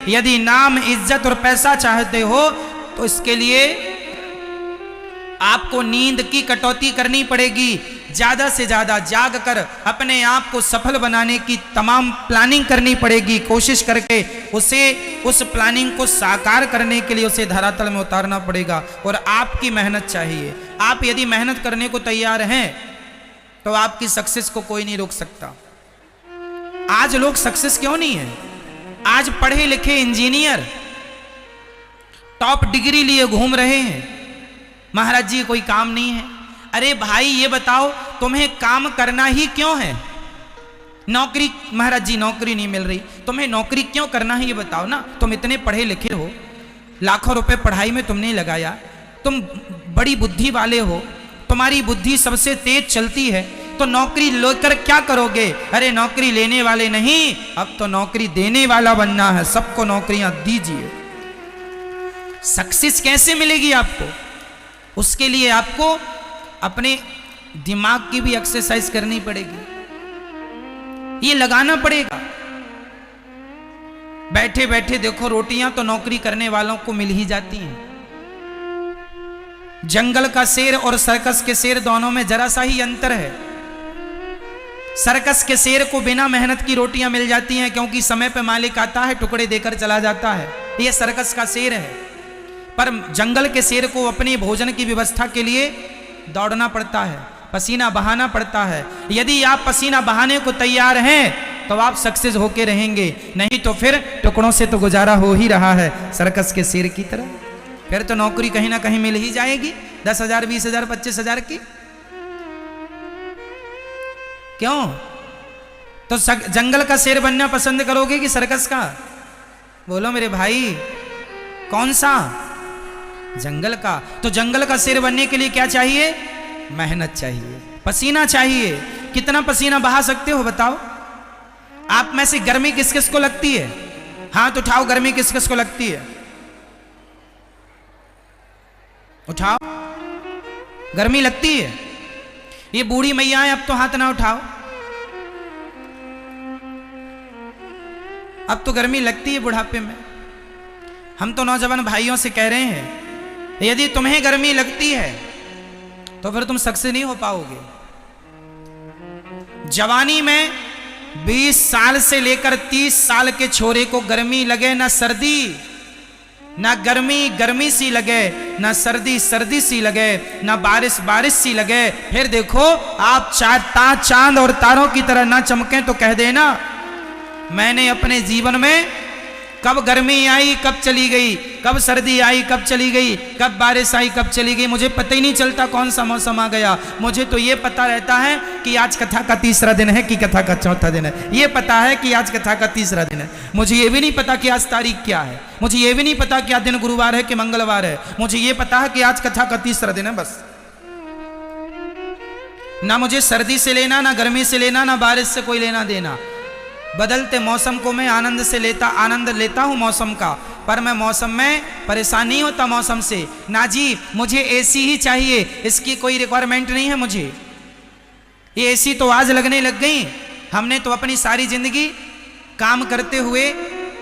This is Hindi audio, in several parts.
यदि नाम, इज्जत और पैसा चाहते हो तो इसके लिए आपको नींद की कटौती करनी पड़ेगी। ज्यादा से ज्यादा जाग कर अपने आप को सफल बनाने की तमाम प्लानिंग करनी पड़ेगी। कोशिश करके उस प्लानिंग को साकार करने के लिए उसे धरातल में उतारना पड़ेगा और आपकी मेहनत चाहिए। आप यदि मेहनत करने को तैयार हैं तो आपकी सक्सेस को कोई नहीं रोक सकता। आज लोग सक्सेस क्यों नहीं है? आज पढ़े लिखे इंजीनियर टॉप डिग्री लिए घूम रहे हैं, महाराज जी कोई काम नहीं है। अरे भाई ये बताओ तुम्हें काम करना ही क्यों है? नौकरी, महाराज जी नौकरी नहीं मिल रही, तुम्हें नौकरी क्यों करना है ये बताओ ना। तुम इतने पढ़े लिखे हो, लाखों रुपए पढ़ाई में तुमने लगाया, तुम बड़ी बुद्धि वाले हो, तुम्हारी बुद्धि सबसे तेज चलती है, तो नौकरी लेकर क्या करोगे? अरे नौकरी लेने वाले नहीं, अब तो नौकरी देने वाला बनना है। सबको नौकरियां दीजिए। सक्सेस कैसे मिलेगी आपको? उसके लिए आपको अपने दिमाग की भी एक्सरसाइज करनी पड़ेगी, ये लगाना पड़ेगा। बैठे बैठे देखो रोटियां तो नौकरी करने वालों को मिल ही जाती हैं। जंगल का शेर और सर्कस के शेर दोनों में जरा सा ही अंतर है। सर्कस के शेर को बिना मेहनत की रोटियां मिल जाती हैं क्योंकि समय पे मालिक आता है, टुकड़े देकर चला जाता है। यह सर्कस का शेर है। पर जंगल के शेर को अपने भोजन की व्यवस्था के लिए दौड़ना पड़ता है, पसीना बहाना पड़ता है। यदि आप पसीना बहाने को तैयार हैं तो आप सक्सेस होके रहेंगे, नहीं तो फिर टुकड़ों से तो गुजारा हो ही रहा है सर्कस के शेर की तरह। फिर तो नौकरी कहीं ना कहीं मिल ही जाएगी, 10,000, 20,000, 25,000 की। क्यों? तो जंगल का शेर बनना पसंद करोगे कि सर्कस का? बोलो मेरे भाई, कौन सा? जंगल का। तो जंगल का शेर बनने के लिए क्या चाहिए? मेहनत चाहिए, पसीना चाहिए। कितना पसीना बहा सकते हो बताओ? आप में से गर्मी किस किस को लगती है? हाथ उठाओ, गर्मी किस किस को लगती है? उठाओ। गर्मी लगती है? ये बूढ़ी मैया अब तो हाथ ना उठाओ। अब तो गर्मी लगती है बुढ़ापे में। हम तो नौजवान भाइयों से कह रहे हैं, यदि तुम्हें गर्मी लगती है तो फिर तुम सक्सेस नहीं हो पाओगे। जवानी में 20 साल से लेकर 30 साल के छोरे को गर्मी लगे ना सर्दी, ना गर्मी गर्मी सी लगे, ना सर्दी सर्दी सी लगे, ना बारिश बारिश सी लगे, फिर देखो आप चांद और तारों की तरह ना चमके तो कह देना मैंने अपने जीवन में कब गर्मी आई कब चली गई, कब सर्दी आई कब चली गई, कब बारिश आई कब चली गई, मुझे पता ही नहीं चलता कौन सा मौसम आ गया। मुझे तो ये पता रहता है कि आज कथा का तीसरा दिन है कि कथा का चौथा दिन है। ये पता है कि आज कथा का तीसरा दिन है। मुझे ये भी नहीं पता कि आज तारीख क्या है। मुझे ये भी नहीं पता कि आज दिन गुरुवार है कि मंगलवार है। मुझे ये पता है कि आज कथा का तीसरा दिन है, बस। ना मुझे सर्दी से लेना, ना गर्मी से लेना, ना बारिश से कोई लेना देना। बदलते मौसम को मैं आनंद लेता हूँ मौसम का, पर मैं मौसम में परेशान नहीं होता मौसम से। ना जी, मुझे एसी ही चाहिए, इसकी कोई रिक्वायरमेंट नहीं है मुझे। ये एसी तो आज लगने लग गई। हमने तो अपनी सारी जिंदगी काम करते हुए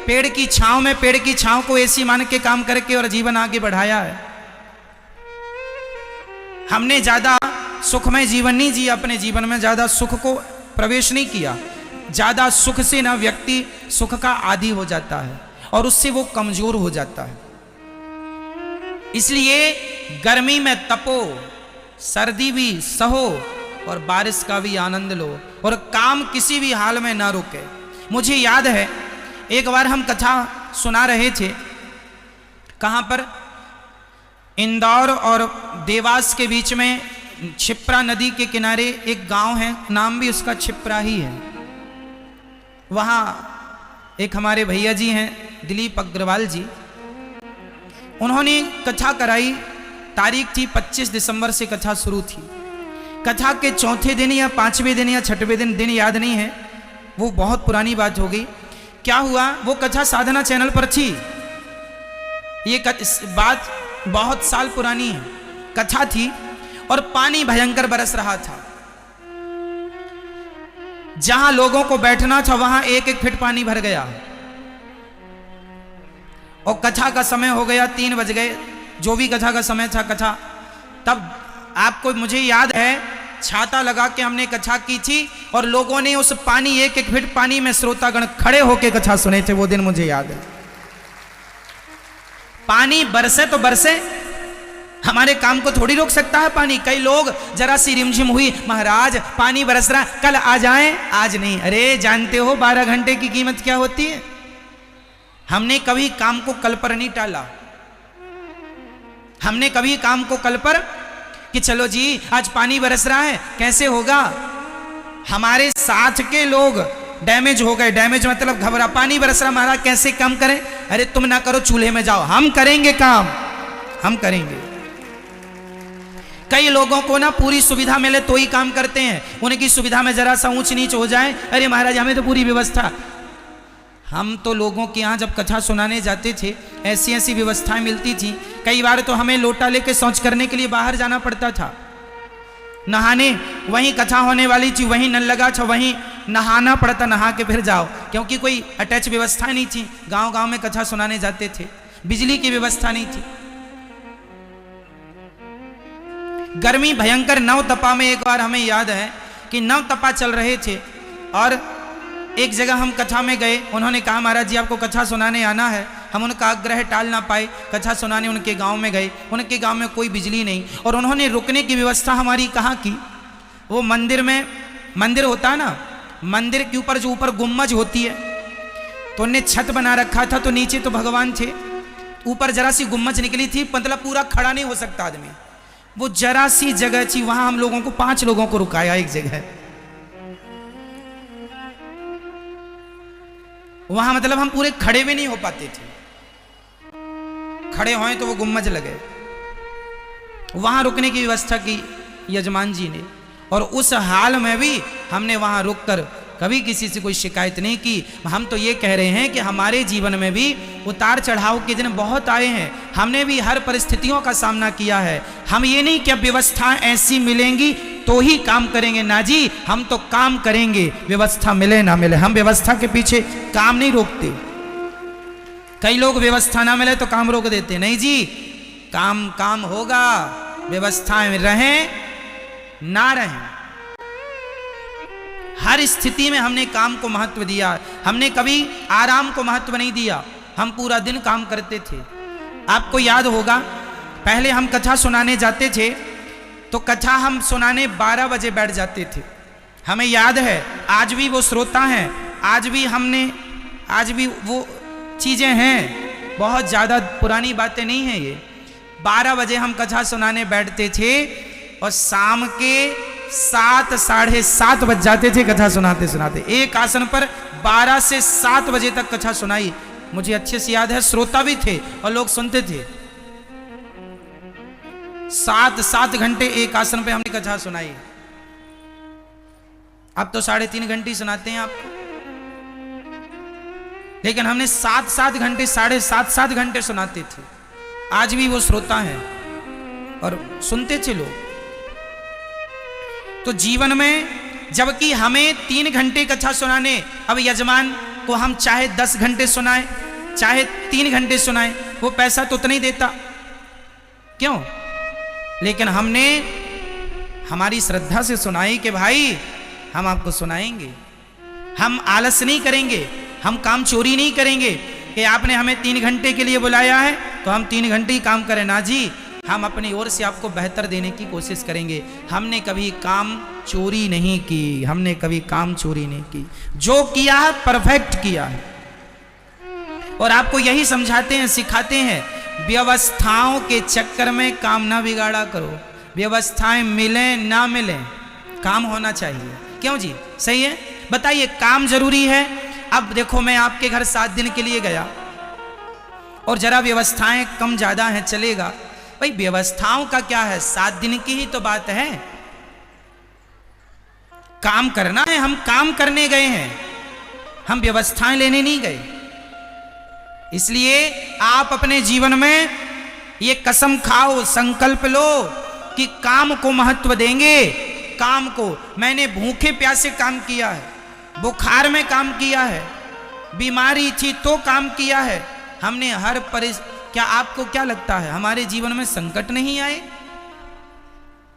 पेड़ की छांव को एसी मान के काम करके और जीवन आगे बढ़ाया है। हमने ज्यादा सुखमय जीवन नहीं जिया, अपने जीवन में ज्यादा सुख को प्रवेश नहीं किया। ज्यादा सुख से ना व्यक्ति सुख का आदी हो जाता है और उससे वो कमजोर हो जाता है। इसलिए गर्मी में तपो, सर्दी भी सहो और बारिश का भी आनंद लो और काम किसी भी हाल में ना रुके। मुझे याद है एक बार हम कथा सुना रहे थे, कहां पर? इंदौर और देवास के बीच में क्षिप्रा नदी के किनारे एक गांव है, नाम भी उसका क्षिप्रा ही है। वहाँ एक हमारे भैया जी हैं दिलीप अग्रवाल जी, उन्होंने कथा कराई। तारीख थी 25 दिसंबर से कथा शुरू थी। कथा के चौथे दिन या 5वें दिन या 6वें दिन याद नहीं है, वो बहुत पुरानी बात हो गई। क्या हुआ, वो कथा साधना चैनल पर थी। ये बात बहुत साल पुरानी है। कथा थी और पानी भयंकर बरस रहा था। जहां लोगों को बैठना था वहां 1-1 फीट पानी भर गया। और कथा का समय हो गया, 3 बज गए, जो भी कथा का समय था कथा। तब आपको मुझे याद है छाता लगा के हमने कथा की थी और लोगों ने उस पानी 1-1 फीट पानी में श्रोतागण खड़े होके कथा सुने थे। वो दिन मुझे याद है। पानी बरसे तो बरसे, हमारे काम को थोड़ी रोक सकता है पानी। कई लोग जरा सी रिमझिम हुई, महाराज पानी बरस रहा, कल आ जाएं, आज नहीं। अरे जानते हो 12 घंटे की कीमत क्या होती है? हमने कभी काम को कल पर नहीं टाला। हमने कभी काम को कल पर कि चलो जी आज पानी बरस रहा है, कैसे होगा। हमारे साथ के लोग डैमेज हो गए। डैमेज मतलब घबरा, पानी बरस रहा महाराज कैसे काम करें? अरे तुम ना करो, चूल्हे में जाओ, हम करेंगे काम, हम करेंगे। कई लोगों को ना पूरी सुविधा मिले तो ही काम करते हैं। उनकी सुविधा में जरा सा ऊंच नीच हो जाए, अरे महाराज हमें तो पूरी व्यवस्था। हम तो लोगों के यहाँ जब कथा सुनाने जाते थे ऐसी ऐसी व्यवस्थाएं मिलती थी। कई बार तो हमें लोटा लेके शौच करने के लिए बाहर जाना पड़ता था, नहाने। वहीं कथा होने वाली थी, वहीं नल लगा था, वहीं नहाना पड़ता, नहा के फिर जाओ, क्योंकि कोई अटैच व्यवस्था नहीं थी। गांव गांव में कथा सुनाने जाते थे, बिजली की व्यवस्था नहीं थी। गर्मी भयंकर, 9 तपा में एक बार हमें याद है कि 9 तपा चल रहे थे और एक जगह हम कथा में गए। उन्होंने कहा महाराज जी आपको कथा सुनाने आना है। हम उनका आग्रह टाल ना पाए, कथा सुनाने उनके गांव में गए। उनके गांव में कोई बिजली नहीं और उन्होंने रुकने की व्यवस्था हमारी कहाँ की। वो मंदिर में, मंदिर होता है ना, मंदिर के ऊपर जो ऊपर गुम्मज होती है, तो उनने छत बना रखा था, तो नीचे तो भगवान थे, ऊपर जरा सी गुम्मज निकली थी, मतलब पूरा खड़ा नहीं हो सकता आदमी। वो जरा सी जगह थी, वहां हम लोगों को 5 लोगों को रुकाया एक जगह। वहां मतलब हम पूरे खड़े भी नहीं हो पाते थे, खड़े होए तो वो गुम्मज लगे। वहां रुकने की व्यवस्था की यजमान जी ने, और उस हाल में भी हमने वहां रुककर कभी किसी से कोई शिकायत नहीं की। हम तो ये कह रहे हैं कि हमारे जीवन में भी उतार चढ़ाव के दिन बहुत आए हैं, हमने भी हर परिस्थितियों का सामना किया है। हम ये नहीं कि अब व्यवस्था ऐसी मिलेंगी तो ही काम करेंगे, ना जी, हम तो काम करेंगे, व्यवस्था मिले ना मिले। हम व्यवस्था के पीछे काम नहीं रोकते। कई लोग व्यवस्था ना मिले तो काम रोक देते, नहीं जी, काम काम होगा, व्यवस्थाएं रहें ना रहें। हर स्थिति में हमने काम को महत्व दिया, हमने कभी आराम को महत्व नहीं दिया। हम पूरा दिन काम करते थे। आपको याद होगा पहले हम कथा सुनाने जाते थे तो कथा हम सुनाने 12 बजे बैठ जाते थे। हमें याद है, आज भी वो श्रोता हैं, आज भी वो चीजें हैं, बहुत ज्यादा पुरानी बातें नहीं हैं ये। 12 बजे हम कथा सुनाने बैठते थे और शाम के 7 साढ़े 7 बज जाते थे कथा सुनाते सुनाते। एक आसन पर 12 से 7 बजे तक कथा सुनाई, मुझे अच्छे से याद है। श्रोता भी थे और लोग सुनते थे। 7 घंटे एक आसन पे हमने कथा सुनाई। अब तो 3.5 घंटे सुनाते हैं आपको, लेकिन हमने 7 घंटे, 7.5 घंटे सुनाते थे। आज भी वो श्रोता हैं और सुनते थे लोग। तो जीवन में जबकि हमें 3 घंटे कथा सुनाने, अब यजमान को हम चाहे 10 घंटे सुनाएं, चाहे 3 घंटे सुनाएं, वो पैसा तो उतना ही देता, क्यों? लेकिन हमने हमारी श्रद्धा से सुनाई कि भाई हम आपको सुनाएंगे, हम आलस नहीं करेंगे, हम काम चोरी नहीं करेंगे कि आपने हमें 3 घंटे के लिए बुलाया है तो हम 3 घंटे ही काम करें, ना जी, हम अपनी ओर से आपको बेहतर देने की कोशिश करेंगे। हमने कभी काम चोरी नहीं की, हमने कभी काम चोरी नहीं की। जो किया है परफेक्ट किया है। और आपको यही समझाते हैं, सिखाते हैं, व्यवस्थाओं के चक्कर में काम ना बिगाड़ा करो। व्यवस्थाएं मिले ना मिले, काम होना चाहिए। क्यों जी, सही है? बताइए, काम जरूरी है। अब देखो, मैं आपके घर 7 दिन के लिए गया और जरा व्यवस्थाएं कम ज्यादा हैं, चलेगा भाई, व्यवस्थाओं का क्या है, 7 दिन की ही तो बात है। काम करना है, हम काम करने गए हैं, हम व्यवस्थाएं लेने नहीं गए। इसलिए आप अपने जीवन में ये कसम खाओ, संकल्प लो कि काम को महत्व देंगे। काम को, मैंने भूखे प्यासे काम किया है, बुखार में काम किया है, बीमारी थी तो काम किया है, हमने हर क्या आपको क्या लगता है हमारे जीवन में संकट नहीं आए?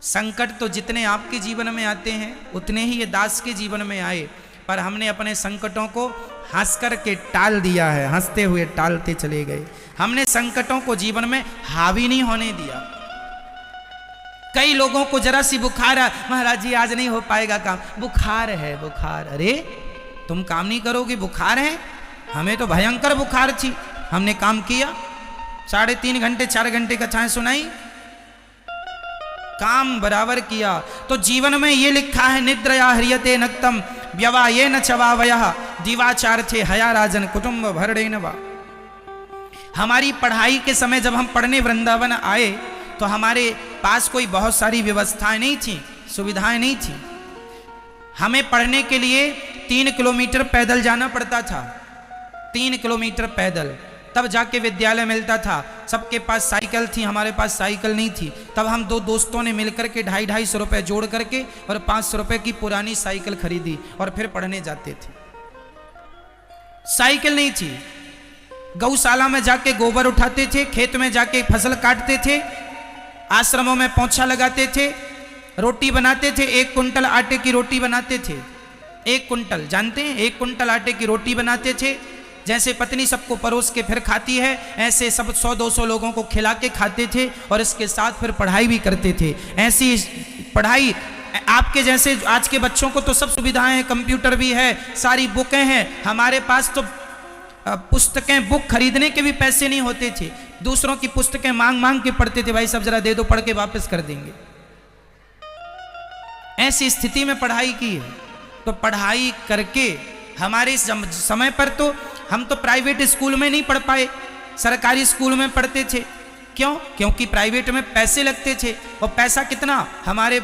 संकट तो जितने आपके जीवन में आते हैं उतने ही ये दास के जीवन में आए, पर हमने अपने संकटों को हंस कर के टाल दिया है, हंसते हुए टालते चले गए। हमने संकटों को जीवन में हावी नहीं होने दिया। कई लोगों को जरा सी बुखार है, महाराज जी आज नहीं हो पाएगा काम, बुखार है बुखार। अरे तुम काम नहीं करोगे, बुखार है? हमें तो भयंकर बुखार थी, हमने काम किया, 3.5 घंटे 4 घंटे का छाए सुनाई, काम बराबर किया। तो जीवन में ये लिखा है, निद्रया ह्रियते नक्तम व्यवाये न चवावयः दिवाचार थे हया राजन कुटुंब भरणे नवा। हमारी पढ़ाई के समय जब हम पढ़ने वृंदावन आए तो हमारे पास कोई बहुत सारी व्यवस्थाएं नहीं थी, सुविधाएं नहीं थी। हमें पढ़ने के लिए 3 किलोमीटर पैदल जाना पड़ता था, 3 किलोमीटर पैदल, तब जाके विद्यालय मिलता था। सबके पास साइकिल थी, हमारे पास साइकिल नहीं थी। तब हम 2 दोस्तों ने मिलकर के 250 रुपये जोड़ करके और 500 रुपये की पुरानी साइकिल खरीदी और फिर पढ़ने जाते थे। साइकिल नहीं थी, गौशाला में जाके गोबर उठाते थे, खेत में जाके फसल काटते थे, आश्रमों में पोंछा लगाते थे, रोटी बनाते थे, 1 कुंटल आटे की रोटी बनाते थे। 1 कुंटल जानते हैं, 1 कुंटल आटे की रोटी बनाते थे। जैसे पत्नी सबको परोस के फिर खाती है, ऐसे सब 100-200 लोगों को खिला के खाते थे और इसके साथ फिर पढ़ाई भी करते थे। ऐसी पढ़ाई आपके जैसे आज के बच्चों को तो सब सुविधाएं हैं, कंप्यूटर भी है, सारी बुकें हैं। हमारे पास तो पुस्तकें, बुक खरीदने के भी पैसे नहीं होते थे, दूसरों की पुस्तकें मांग मांग के पढ़ते थे, भाई सब जरा दे दो, पढ़ के वापस कर देंगे। ऐसी स्थिति में पढ़ाई की है। तो पढ़ाई करके हमारे समय पर तो हम तो प्राइवेट स्कूल में नहीं पढ़ पाए, सरकारी स्कूल में पढ़ते थे। क्यों? क्योंकि प्राइवेट में पैसे लगते थे। और पैसा कितना? हमारे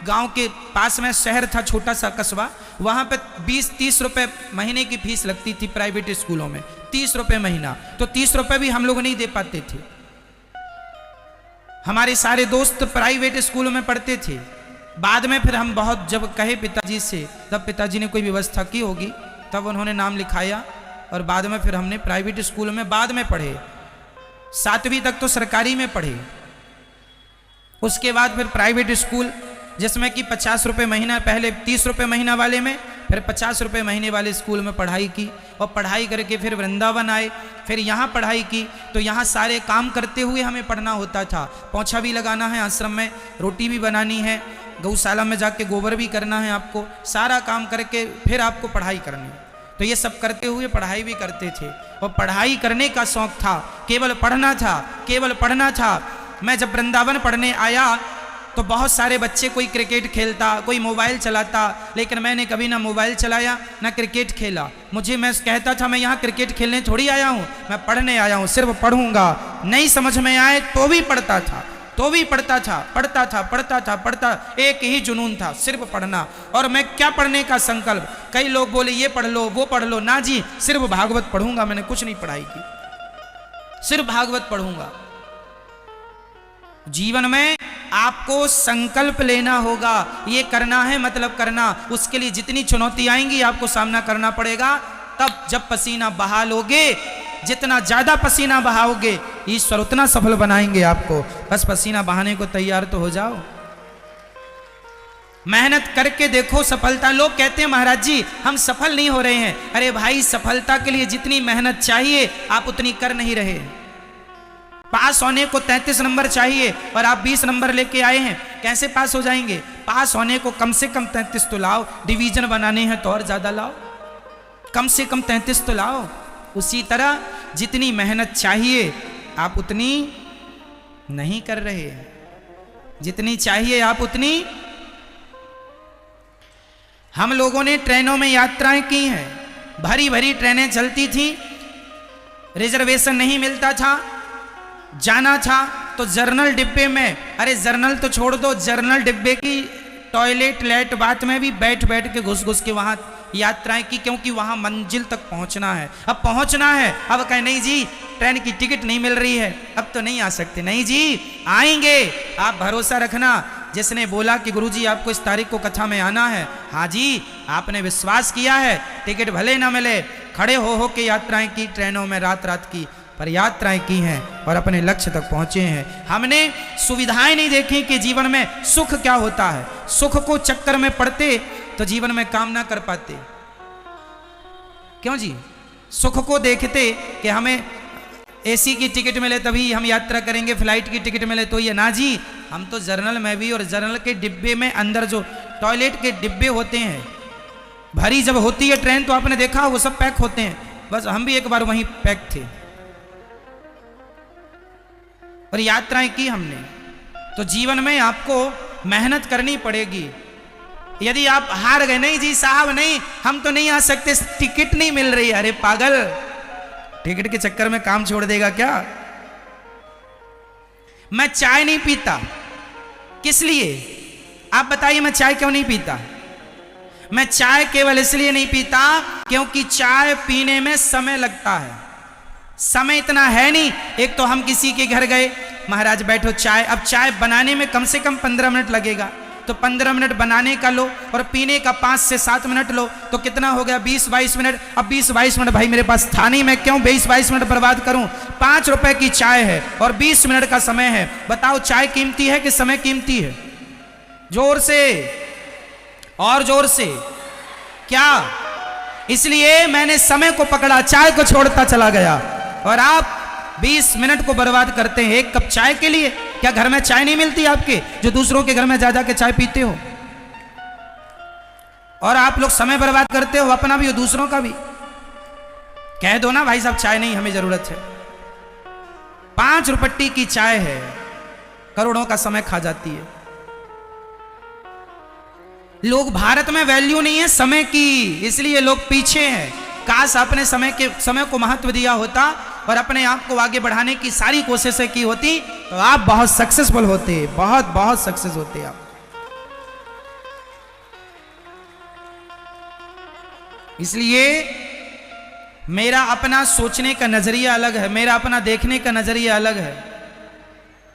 गांव के पास में शहर था, छोटा सा कस्बा, वहाँ पे 20-30 रुपए महीने की फीस लगती थी प्राइवेट स्कूलों में, 30 रुपए महीना। तो 30 रुपए भी हम लोग नहीं दे पाते थे। हमारे सारे दोस्त प्राइवेट स्कूलों में पढ़ते थे। बाद में फिर हम बहुत जब कहे पिताजी से, तब पिताजी ने कोई व्यवस्था की होगी, तब उन्होंने नाम लिखाया और बाद में फिर हमने प्राइवेट स्कूल में बाद में पढ़े। 7वीं तक तो सरकारी में पढ़े, उसके बाद फिर प्राइवेट स्कूल जिसमें कि 50 रुपये महीना, पहले 30 रुपये महीना वाले में, फिर 50 रुपये महीने वाले स्कूल में पढ़ाई की। और पढ़ाई करके फिर वृंदावन आए, फिर यहाँ पढ़ाई की। तो यहाँ सारे काम करते हुए हमें पढ़ना होता था। पोंछा भी लगाना है आश्रम में, रोटी भी बनानी है, गौशाला में जाके गोबर भी करना है आपको, सारा काम करके फिर आपको पढ़ाई करनी है। तो ये सब करते हुए पढ़ाई भी करते थे। और पढ़ाई करने का शौक था, केवल पढ़ना था, केवल पढ़ना था। मैं जब वृंदावन पढ़ने आया तो बहुत सारे बच्चे, कोई क्रिकेट खेलता, कोई मोबाइल चलाता, लेकिन मैंने कभी ना मोबाइल चलाया ना क्रिकेट खेला। मैं कहता था मैं यहाँ क्रिकेट खेलने थोड़ी आया हूँ, मैं पढ़ने आया हूँ, सिर्फ पढ़ूंगा। नहीं समझ में आए तो भी पढ़ता था, तो भी पढ़ता था, पढ़ता था, पढ़ता था, पढ़ता, एक ही जुनून था, सिर्फ पढ़ना। और मैं क्या पढ़ने का संकल्प, कई लोग बोले ये पढ़ लो वो पढ़ लो, ना जी सिर्फ भागवत पढ़ूंगा। मैंने कुछ नहीं पढ़ाई की, सिर्फ भागवत पढ़ूंगा। जीवन में आपको संकल्प लेना होगा, ये करना है मतलब करना। उसके लिए जितनी चुनौती आएंगी आपको सामना करना पड़ेगा। तब जब पसीना बहा लोगे, जितना ज्यादा पसीना बहाओगे ईश्वर उतना सफल बनाएंगे आपको। बस पसीना बहाने को तैयार तो हो जाओ, मेहनत करके देखो सफलता। लोग कहते हैं महाराज जी हम सफल नहीं हो रहे हैं। अरे भाई, सफलता के लिए जितनी मेहनत चाहिए आप उतनी कर नहीं रहे। पास होने को 33 नंबर चाहिए और आप 20 नंबर लेके आए हैं, कैसे पास हो जाएंगे? पास होने को कम से कम 33 तो लाओ, डिवीजन बनाने हैं तो और ज्यादा लाओ, कम से कम 33 तो लाओ। उसी तरह जितनी मेहनत चाहिए आप उतनी नहीं कर रहे, जितनी चाहिए आप उतनी। हम लोगों ने ट्रेनों में यात्राएं की हैं, भरी भरी ट्रेनें चलती थी, रिजर्वेशन नहीं मिलता था, जाना था तो जर्नल डिब्बे में, अरे जर्नल तो छोड़ दो, जर्नल डिब्बे की टॉयलेट लेट बात में भी बैठ बैठ के घुस घुस के वहां यात्राएं की, क्योंकि वहां मंजिल तक पहुंचना है। अब पहुंचना है, अब कहे नहीं जी ट्रेन की टिकट नहीं मिल रही है, अब तो नहीं आ सकते। नहीं जी आएंगे, आप भरोसा रखना। जिसने बोला कि गुरुजी आपको इस तारीख को कथा में आना है, हाँ जी आपने विश्वास किया है, टिकट भले ना मिले खड़े हो के यात्राएं की, ट्रेनों में रात रात की, पर यात्राएं की हैं और अपने लक्ष्य तक पहुंचे हैं। हमने सुविधाएं नहीं देखी कि जीवन में सुख क्या होता है। सुख को चक्कर में पड़ते तो जीवन में काम ना कर पाते। क्यों जी? सुख को देखते कि हमें एसी की टिकट मिले तभी हम यात्रा करेंगे, फ्लाइट की टिकट मिले तो ये, ना जी, हम तो जर्नल में भी, और जर्नल के डिब्बे में अंदर जो टॉयलेट के डिब्बे होते हैं, भरी जब होती है ट्रेन तो आपने देखा वो सब पैक होते हैं, बस हम भी एक बार वहीं पैक थे और यात्राएं की हमने। तो जीवन में आपको मेहनत करनी पड़ेगी। यदि आप हार गए, नहीं जी साहब नहीं, हम तो नहीं आ सकते, टिकट नहीं मिल रही, अरे पागल, टिकट के चक्कर में काम छोड़ देगा क्या? मैं चाय नहीं पीता, किस लिए? आप बताइए, मैं चाय क्यों नहीं पीता? मैं चाय केवल इसलिए नहीं पीता क्योंकि चाय पीने में समय लगता है। समय इतना है नहीं। एक तो हम किसी के घर गए, महाराज बैठो चाय, अब चाय बनाने में कम से कम 15 मिनट लगेगा, तो 15 मिनट बनाने का लो और पीने का 5 से 7 मिनट लो, तो कितना हो गया? 20-22 मिनट। अब 20-22 मिनट भाई मेरे पास था नहीं, मैं क्यों 20-22 मिनट बर्बाद करूं? 5 रुपए की चाय है और 20 मिनट का समय है। बताओ चाय कीमती है कि समय कीमती है? जोर से और जोर से, क्या? इसलिए मैंने समय को पकड़ा, चाय को छोड़ता चला गया। और आप 20 मिनट को बर्बाद करते हैं एक कप चाय के लिए। क्या घर में चाय नहीं मिलती आपके, जो दूसरों के घर में जा जा के चाय पीते हो? और आप लोग समय बर्बाद करते हो, अपना भी और दूसरों का भी। कह दो ना भाई साहब चाय नहीं, हमें जरूरत है। 5 रुपट्टी की चाय है, करोड़ों का समय खा जाती है। लोग, भारत में वैल्यू नहीं है समय की, इसलिए लोग पीछे हैं। काश अपने समय को महत्व दिया होता और अपने आप को आगे बढ़ाने की सारी कोशिशें की होती तो आप बहुत सक्सेसफुल होते, बहुत बहुत सक्सेस होते आप। इसलिए मेरा अपना सोचने का नजरिया अलग है, मेरा अपना देखने का नजरिया अलग है।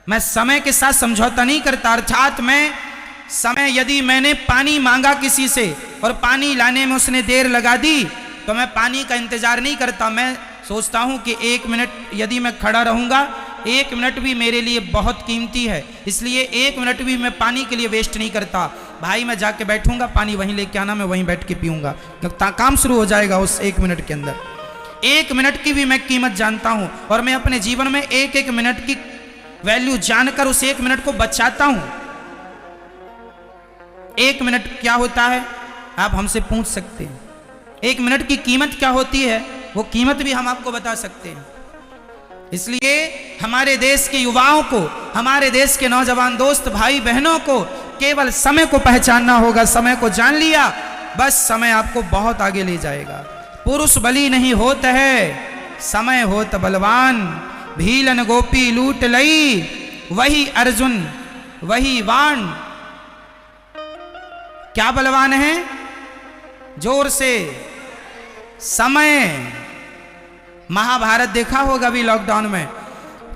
मैं समय के साथ समझौता नहीं करता। अर्थात मैं समय, यदि मैंने पानी मांगा किसी से और पानी लाने में उसने देर लगा दी तो मैं पानी का इंतजार नहीं करता। मैं सोचता हूं कि 1 मिनट यदि मैं खड़ा रहूंगा, 1 मिनट भी मेरे लिए बहुत कीमती है, इसलिए 1 मिनट भी मैं पानी के लिए वेस्ट नहीं करता। भाई मैं जाके बैठूंगा, पानी वहीं लेके आना, मैं वहीं बैठ के पीऊंगा, काम शुरू हो जाएगा उस 1 मिनट के अंदर। 1 मिनट की भी मैं कीमत जानता हूं और मैं अपने जीवन में 1-1 मिनट की वैल्यू जानकर उस 1 मिनट को बचाता हूं। 1 मिनट क्या होता है आप हमसे पूछ सकते हैं। 1 मिनट की कीमत क्या होती है, वो कीमत भी हम आपको बता सकते हैं। इसलिए हमारे देश के युवाओं को, हमारे देश के नौजवान दोस्त भाई बहनों को केवल समय को पहचानना होगा। समय को जान लिया, बस समय आपको बहुत आगे ले जाएगा। पुरुष बली नहीं होत है, समय होत बलवान। भीलन गोपी लूट लई, वही अर्जुन वही वाण। क्या बलवान है? जोर से, समय। महाभारत देखा होगा अभी लॉकडाउन में,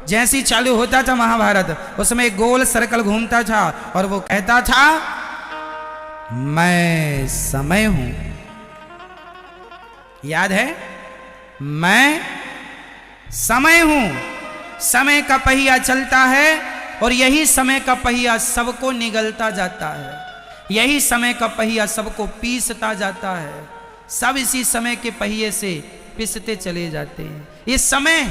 जैसे ही चालू होता था महाभारत, उसमें एक गोल सर्कल घूमता था और वो कहता था मैं समय हूं। याद है? मैं समय हूं। समय का पहिया चलता है और यही समय का पहिया सबको निगलता जाता है, यही समय का पहिया सबको पीसता जाता है। सब इसी समय के पहिए से पिसते चले जाते हैं। ये समय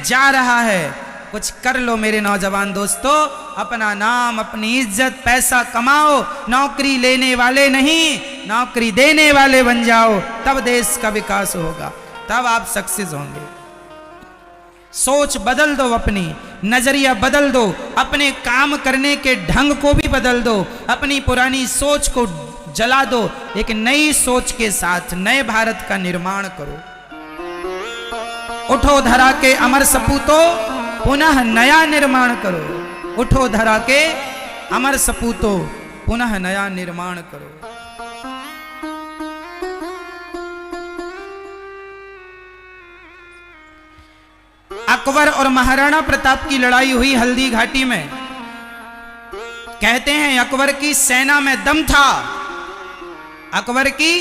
जा रहा है, कुछ कर लो मेरे नौजवान दोस्तों। अपना नाम, अपनी इज्जत, पैसा कमाओ। नौकरी लेने वाले नहीं, नौकरी देने वाले बन जाओ, तब देश का विकास होगा, तब आप सक्सेस होंगे। सोच बदल दो, अपनी नजरिया बदल दो, अपने काम करने के ढंग को भी बदल दो, अपनी पुरानी सोच को जला दो, एक नई सोच के साथ नए भारत का निर्माण करो। उठो धरा के अमर सपूतो, पुनः नया निर्माण करो। उठो धरा के अमर सपूतो, पुनः नया निर्माण करो। अकबर और महाराणा प्रताप की लड़ाई हुई हल्दी घाटी में। कहते हैं अकबर की सेना में दम था, अकबर की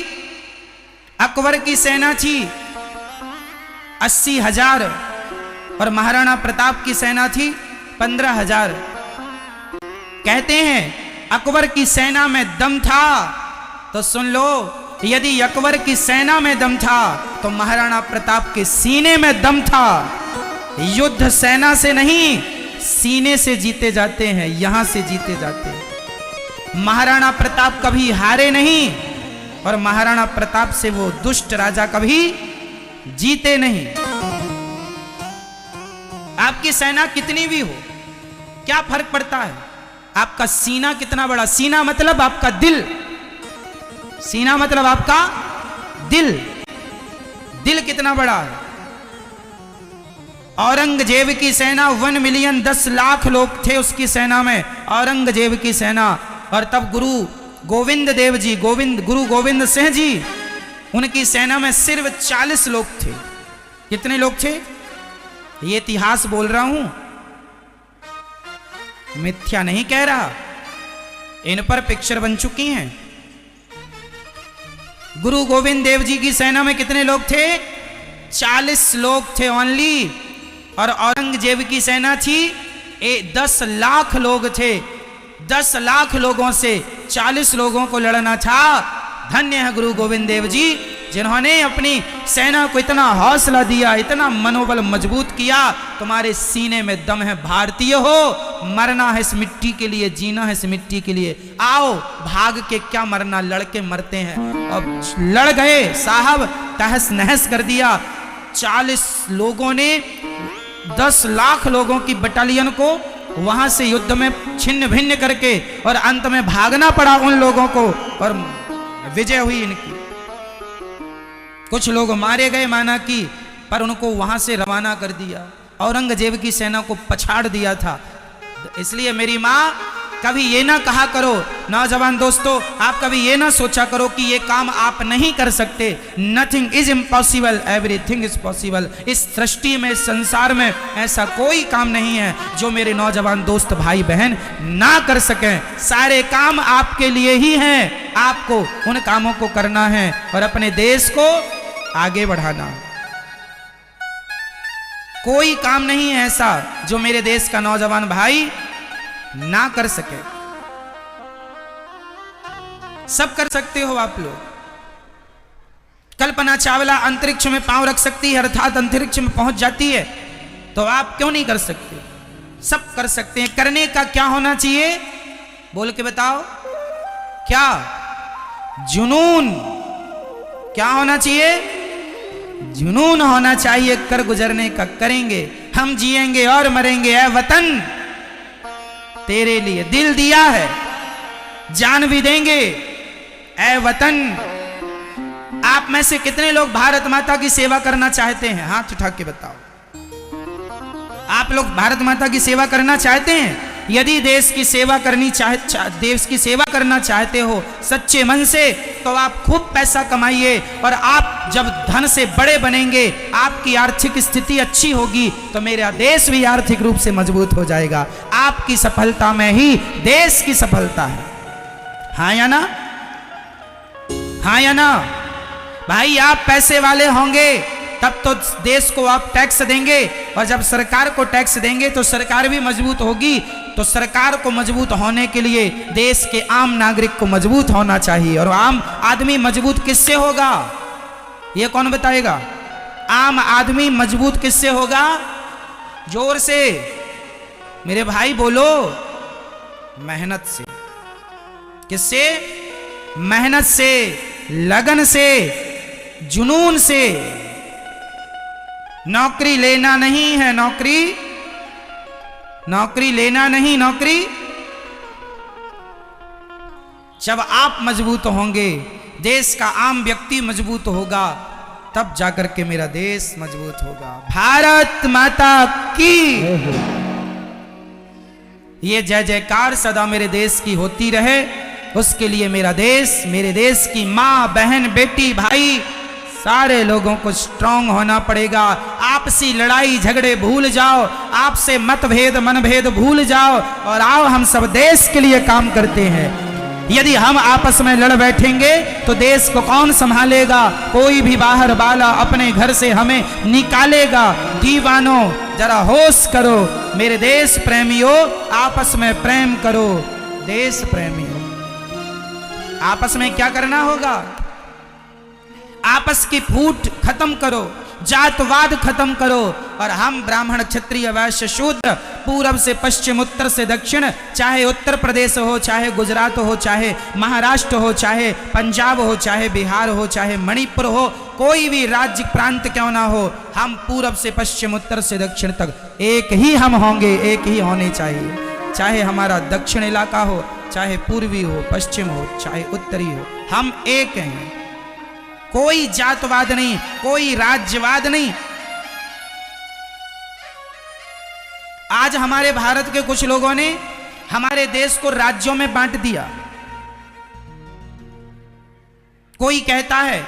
अकबर की सेना थी 80,000 और महाराणा प्रताप की सेना थी 15,000। कहते हैं अकबर की सेना में दम था, तो सुन लो, यदि अकबर की सेना में दम था तो महाराणा प्रताप के सीने में दम था। युद्ध सेना से नहीं, सीने से जीते जाते हैं, यहां से जीते जाते हैं। महाराणा प्रताप कभी हारे नहीं और महाराणा प्रताप से वो दुष्ट राजा कभी जीते नहीं। आपकी सेना कितनी भी हो, क्या फर्क पड़ता है? आपका सीना कितना बड़ा, सीना मतलब आपका दिल, सीना मतलब आपका दिल, दिल कितना बड़ा है। औरंगजेब की सेना 1 मिलियन 10 लाख लोग थे उसकी सेना में, औरंगजेब की सेना। और तब गुरु गोविंद देव जी, गुरु गोविंद सिंह जी, उनकी सेना में सिर्फ 40 लोग थे। कितने लोग थे? ये इतिहास बोल रहा हूं, मिथ्या नहीं कह रहा, इन पर पिक्चर बन चुकी हैं। गुरु गोविंद देव जी की सेना में कितने लोग थे? 40 लोग थे ओनली। और औरंगजेब की सेना थी 10 लाख लोग थे। 10 लाख लोगों से 40 लोगों को लड़ना था। धन्य है गुरु गोविंद देव जी, जिन्होंने अपनी सेना को इतना हौसला दिया, इतना मनोबल मजबूत किया। तुम्हारे सीने में दम है, भारतीय हो, मरना है इस मिट्टी के लिए, जीना है इस मिट्टी के लिए। आओ, भाग के क्या मरना, लड़के मरते हैं। और लड़ गए साहब, तहस नहस कर दिया। 40 लोगों ने 10 लाख लोगों की बटालियन को वहां से युद्ध में छिन्न भिन्न करके, और अंत में भागना पड़ा उन लोगों को, और विजय हुई इनकी। कुछ लोग मारे गए माना कि, पर उनको वहां से रवाना कर दिया। औरंगजेब की सेना को पछाड़ दिया था। इसलिए मेरी माँ, कभी ये ना कहा करो, नौजवान दोस्तों, आप कभी ये ना सोचा करो कि ये काम आप नहीं कर सकते। Nothing is impossible, everything is possible. इस सृष्टि में, संसार में ऐसा कोई काम नहीं है जो मेरे नौजवान दोस्त भाई बहन ना कर सकें। सारे काम आपके लिए ही हैं। आपको उन कामों को करना है और अपने देश को आगे बढ़ाना। कोई काम नहीं है ऐसा जो मेरे देश का नौजवान भाई ना कर सके। सब कर सकते हो आप लोग। कल्पना चावला अंतरिक्ष में पांव रख सकती है, अर्थात अंतरिक्ष में पहुंच जाती है, तो आप क्यों नहीं कर सकते? सब कर सकते हैं। करने का क्या होना चाहिए, बोल के बताओ? क्या? जुनून। क्या होना चाहिए? जुनून होना चाहिए। कर गुजरने का करेंगे, हम जिएंगे और मरेंगे। ऐ वतन, तेरे लिए दिल दिया है, जान भी देंगे। ऐ वतन, आप में से कितने लोग भारत माता की सेवा करना चाहते हैं? हाथ उठा के बताओ। आप लोग भारत माता की सेवा करना चाहते हैं? यदि देश की सेवा करना चाहते हो सच्चे मन से, तो आप खूब पैसा कमाइए। और आप जब धन से बड़े बनेंगे, आपकी आर्थिक स्थिति अच्छी होगी, तो मेरा देश भी आर्थिक रूप से मजबूत हो जाएगा। आपकी सफलता में ही देश की सफलता है। हाँ या ना? हाँ या ना? भाई, आप पैसे वाले होंगे तब तो देश को आप टैक्स देंगे, और जब सरकार को टैक्स देंगे तो सरकार भी मजबूत होगी। तो सरकार को मजबूत होने के लिए देश के आम नागरिक को मजबूत होना चाहिए। और आम आदमी मजबूत किससे होगा, ये कौन बताएगा? आम आदमी मजबूत किससे होगा? जोर से मेरे भाई बोलो। मेहनत से। किससे? मेहनत से, लगन से, जुनून से। नौकरी लेना नहीं है, नौकरी लेना नहीं, नौकरी। जब आप मजबूत होंगे, देश का आम व्यक्ति मजबूत होगा, तब जाकर के मेरा देश मजबूत होगा। भारत माता की ये जय जयकार सदा मेरे देश की होती रहे। उसके लिए मेरा देश, मेरे देश की माँ, बहन, बेटी, भाई, सारे लोगों को स्ट्रांग होना पड़ेगा। आपसी लड़ाई झगड़े भूल जाओ, आपसे मतभेद मनभेद भूल जाओ, और आओ हम सब देश के लिए काम करते हैं। यदि हम आपस में लड़ बैठेंगे तो देश को कौन संभालेगा? कोई भी बाहर वाला अपने घर से हमें निकालेगा। दीवानों जरा होश करो, मेरे देश प्रेमियों आपस में प्रेम करो। देश प्रेमियों आपस में क्या करना होगा? आपस की फूट खत्म करो, जातवाद खत्म करो। और हम ब्राह्मण क्षत्रिय वैश्य शूद्र पूरब से पश्चिम उत्तर से दक्षिण, चाहे उत्तर प्रदेश हो, चाहे गुजरात हो, चाहे महाराष्ट्र हो, चाहे पंजाब हो, चाहे बिहार हो, चाहे मणिपुर हो, कोई भी राज्य प्रांत क्यों ना हो, हम पूरब से पश्चिम उत्तर से दक्षिण तक एक ही हम होंगे, एक ही होने चाहिए। चाहे हमारा दक्षिण इलाका हो, चाहे पूर्वी हो, पश्चिम हो, चाहे उत्तरी हो, हम एक हैं। कोई जातवाद नहीं, कोई राज्यवाद नहीं। आज हमारे भारत के कुछ लोगों ने हमारे देश को राज्यों में बांट दिया। कोई कहता है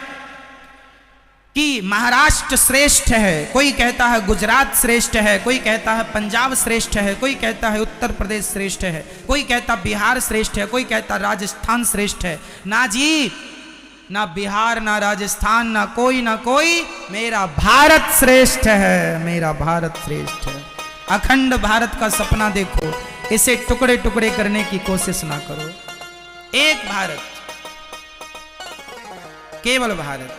कि महाराष्ट्र श्रेष्ठ है, कोई कहता है गुजरात श्रेष्ठ है, कोई कहता है पंजाब श्रेष्ठ है, कोई कहता है उत्तर प्रदेश श्रेष्ठ है, कोई कहता बिहार श्रेष्ठ है, कोई कहता राजस्थान श्रेष्ठ है। ना जी, ना बिहार, ना राजस्थान, ना कोई, मेरा भारत श्रेष्ठ है, मेरा भारत श्रेष्ठ है। अखंड भारत का सपना देखो, इसे टुकड़े टुकड़े करने की कोशिश ना करो। एक भारत, केवल भारत।